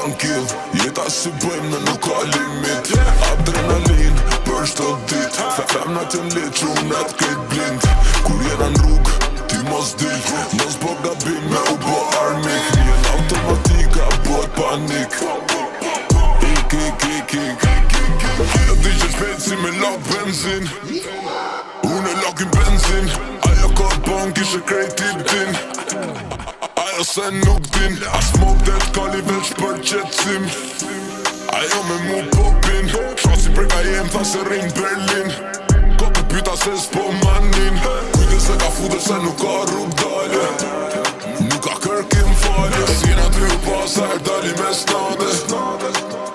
One kill, jeta si bëjmë në nuk ka limit. Adrenalin për shto dit, femnat jen lit, shumnat kejt blind. Kur jena n'rrug, ti mos dil, mos bo gabim me u bo armik. Njen automatika, bot panik. Ik ajo di që shpejt si me lak benzin. Unë e lakin benzin, ajo ka bank ishe krejt tip din. Ajo se nuk din, as smoke dead kali veç për qetsim. Ajo me mu popin, shasi preka jem tha se rin Berlin. Ko të pyta se s'po manin, kujtë se ka fude se nuk ka rrug dale. Nuk ka kërkim falje, s'jena ty u pasar dali me snade.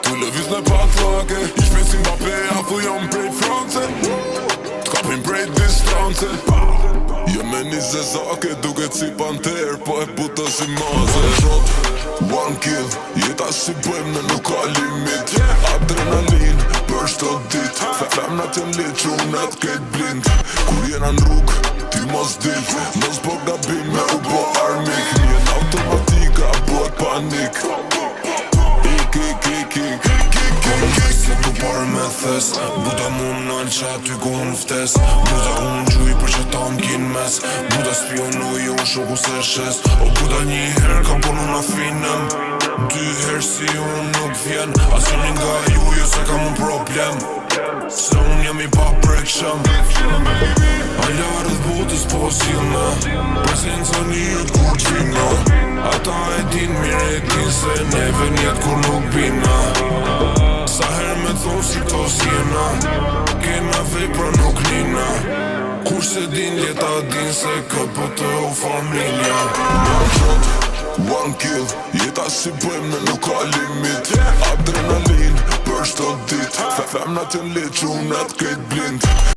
Tu lëviz në patlake, i shpesin Mbappé thu jom prej France. T'kapin prej distance. Jo me një zezake, duket si panter, po e puto si maze. One kill, jeta si bëjmë në nuk ka limit. Adrenalin për shto dit, femnat jen lit, shumnat kejt blind. Kur jena n'rrug, ti mos dil, mos bo gabim me u bo armik. Njen automatika, bot panik. Se tu parë me thes, buda mu m'nalë që aty ku unë ftes. Buda unë gjuj për që ta m'kin mes, buda spionuj unë shoku se shes. O buda një herë kam punu na finëm, dy herë si unë nuk vjen. Asini nga ju se kam unë problem, se unë jam i pa prekshëm. A larët botës po s'jilna, presenca njët kur qina. Ata e din mirë e din se neve njetë kur nuk bina. Sa her me thonë si këto s'jena, kena vepra nuk nina. Kur se din jeta din se këtë po të u familja. One shot, one kill, jeta si bëjmë në nuk ka limit. Adrenalin për shto dit, femnat jen lit, shumnat kejt blind.